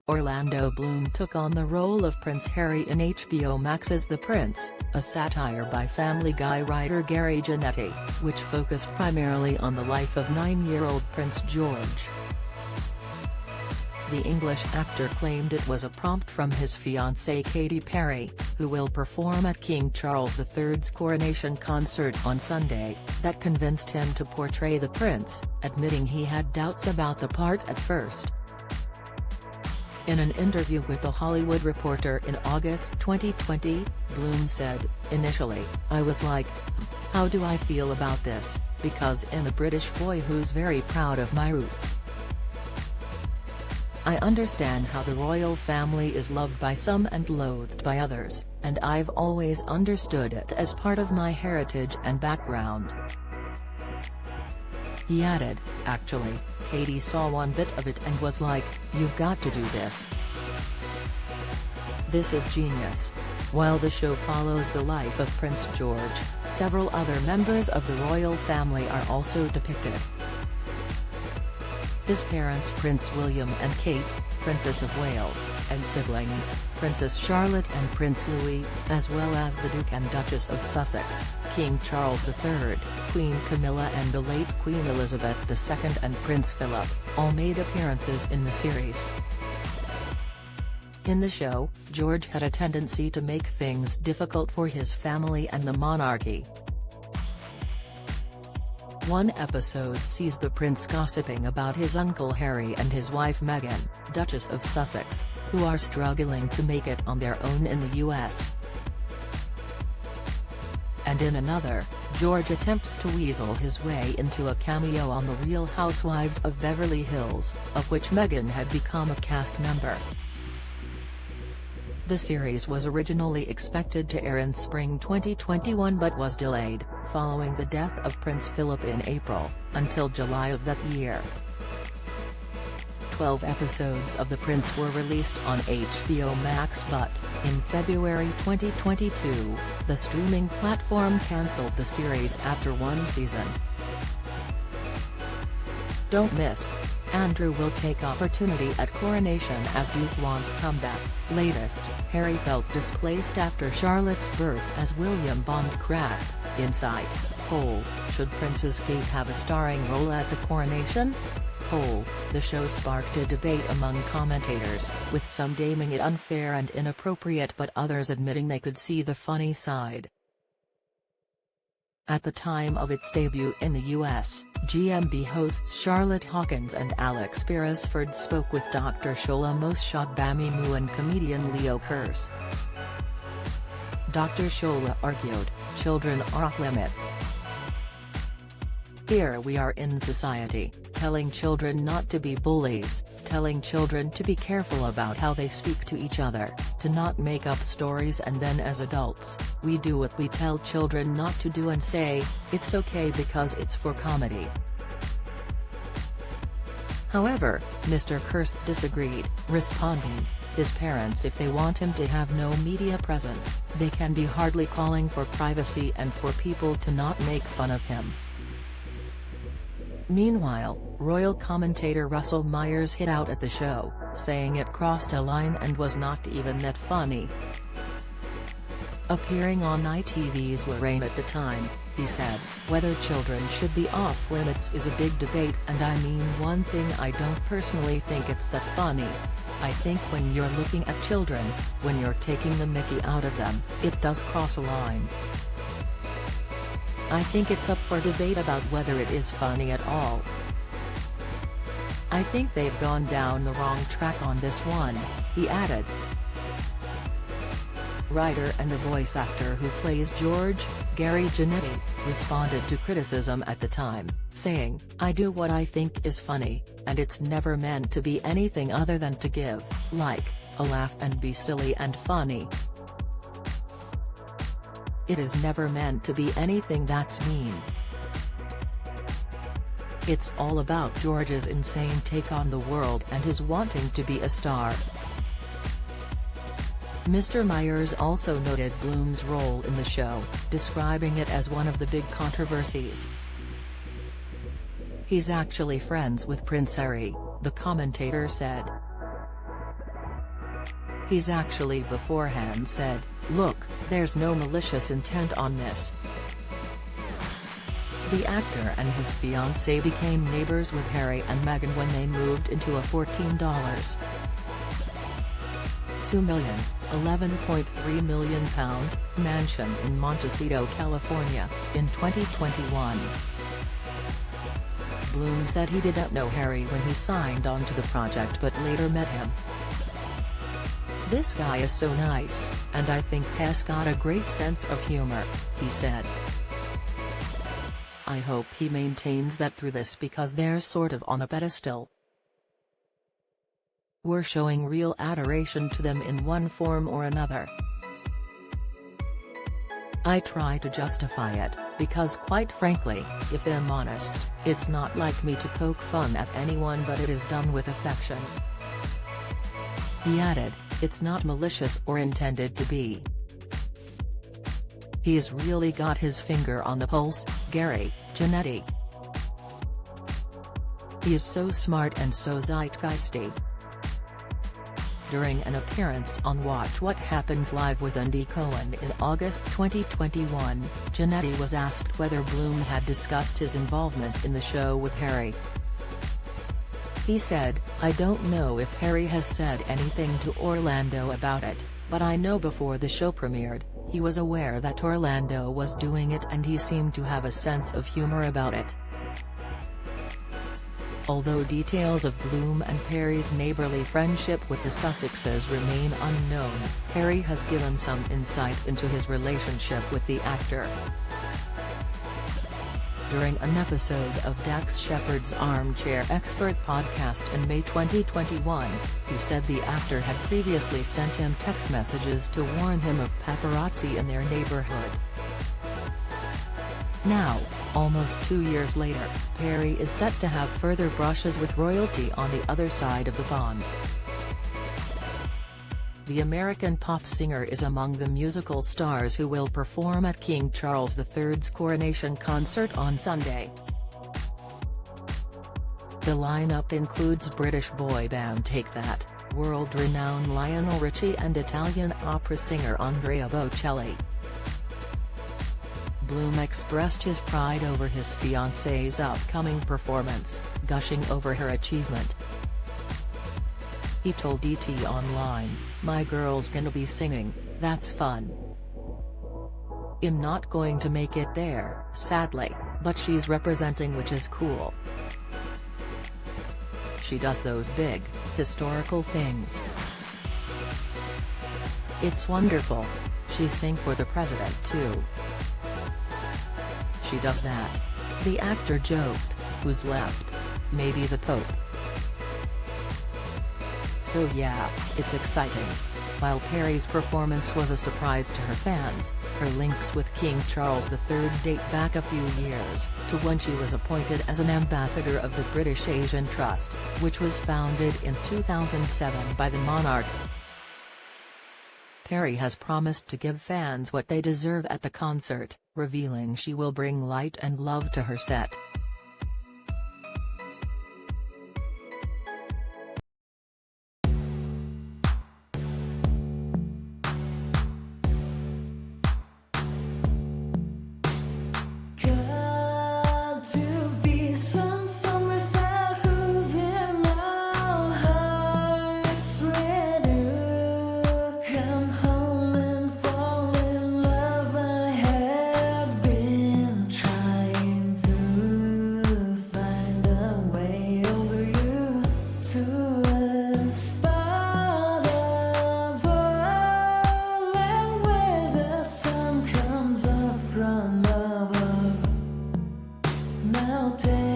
Orlando Bloom took on the role of Prince Harry in HBO Max's The Prince, a satire by Family Guy writer Gary Janetti, which focused primarily on the life of 9-year-old Prince George. The English actor claimed it was a prompt from his fiancée Katy Perry, who will perform at King Charles III's coronation concert on Sunday, that convinced him to portray the prince, admitting he had doubts about the part at first. In an interview with The Hollywood Reporter in August 2020, Bloom said, "Initially, I was like, how do I feel about this, because I'm a British boy who's very proud of my roots. I understand how the royal family is loved by some and loathed by others, and I've always understood it as part of my heritage and background." He added, "Actually, Katy saw one bit of it and was like, you've got to do this. This is genius." While the show follows the life of Prince George, several other members of the royal family are also depicted. His parents Prince William and Kate, Princess of Wales, and siblings, Princess Charlotte and Prince Louis, as well as the Duke and Duchess of Sussex, King Charles III, Queen Camilla and the late Queen Elizabeth II and Prince Philip, all made appearances in the series. In the show, George had a tendency to make things difficult for his family and the monarchy. One episode sees the prince gossiping about his uncle Harry and his wife Meghan, Duchess of Sussex, who are struggling to make it on their own in the US. And in another, George attempts to weasel his way into a cameo on The Real Housewives of Beverly Hills, of which Meghan had become a cast member. The series was originally expected to air in spring 2021 but was delayed, following the death of Prince Philip in April, until July of that year. 12 episodes of The Prince were released on HBO Max but, in February 2022, the streaming platform cancelled the series after one season. Don't miss. Andrew will take opportunity at coronation as Duke wants comeback. Latest, Harry felt displaced after Charlotte's birth as William Bond cracked. Insight, poll, should Princess Kate have a starring role at the coronation? Poll, the show sparked a debate among commentators, with some deeming it unfair and inappropriate but others admitting they could see the funny side. At the time of its debut in the US, GMB hosts Charlotte Hawkins and Alex Beresford spoke with Dr. Shola Mosshad-Bamimu and comedian Leo Kearse. Dr. Shola argued, children are off limits. Here we are in society, telling children not to be bullies, telling children to be careful about how they speak to each other, to not make up stories, and then as adults, we do what we tell children not to do and say, it's okay because it's for comedy. However, Mr. Kearse disagreed, responding, his parents, if they want him to have no media presence, they can be hardly calling for privacy and for people to not make fun of him. Meanwhile, royal commentator Russell Myers hit out at the show, saying it crossed a line and was not even that funny. Appearing on ITV's Lorraine at the time, he said, whether children should be off limits is a big debate, and I mean, one thing I don't personally think it's that funny. I think when you're looking at children, when you're taking the mickey out of them, it does cross a line. I think it's up for debate about whether it is funny at all. I think they've gone down the wrong track on this one," he added. Writer and the voice actor who plays George, Gary Janetti, responded to criticism at the time, saying, "I do what I think is funny, and it's never meant to be anything other than to give, like, a laugh and be silly and funny. It is never meant to be anything that's mean. It's all about George's insane take on the world and his wanting to be a star." Mr. Myers also noted Bloom's role in the show, describing it as one of the big controversies. "He's actually friends with Prince Harry," the commentator said. He's actually beforehand said, "Look, there's no malicious intent on this." The actor and his fiancée became neighbors with Harry and Meghan when they moved into a $14.2 million, £11.3 million mansion in Montecito, California, in 2021. Bloom said he didn't know Harry when he signed on to the project but later met him. "This guy is so nice, and I think he's got a great sense of humor," he said. "I hope he maintains that through this because they're sort of on a pedestal. We're showing real adoration to them in one form or another. I try to justify it, because quite frankly, if I'm honest, it's not like me to poke fun at anyone but it is done with affection." He added, "It's not malicious or intended to be. He's really got his finger on the pulse, Gary, Janetti. He is so smart and so zeitgeisty." During an appearance on Watch What Happens Live with Andy Cohen in August 2021, Janetti was asked whether Bloom had discussed his involvement in the show with Harry. He said, "I don't know if Harry has said anything to Orlando about it, but I know before the show premiered, he was aware that Orlando was doing it and he seemed to have a sense of humor about it." Although details of Bloom and Perry's neighborly friendship with the Sussexes remain unknown, Harry has given some insight into his relationship with the actor. During an episode of Dax Shepard's Armchair Expert podcast in May 2021, he said the actor had previously sent him text messages to warn him of paparazzi in their neighborhood. Now, almost 2 years later, Perry is set to have further brushes with royalty on the other side of the pond. The American pop singer is among the musical stars who will perform at King Charles III's coronation concert on Sunday. The lineup includes British boy band Take That, world-renowned Lionel Richie and Italian opera singer Andrea Bocelli. Bloom expressed his pride over his fiancée's upcoming performance, gushing over her achievement. He told ET Online, "My girl's gonna be singing, that's fun. I'm not going to make it there, sadly, but she's representing, which is cool. She does those big, historical things. It's wonderful. She sing for the president too. She does that." The actor joked, "Who's left? Maybe the Pope. So yeah, it's exciting." While Perry's performance was a surprise to her fans, her links with King Charles III date back a few years, to when she was appointed as an ambassador of the British Asian Trust, which was founded in 2007 by the monarch. Perry has promised to give fans what they deserve at the concert, revealing she will bring light and love to her set. Now take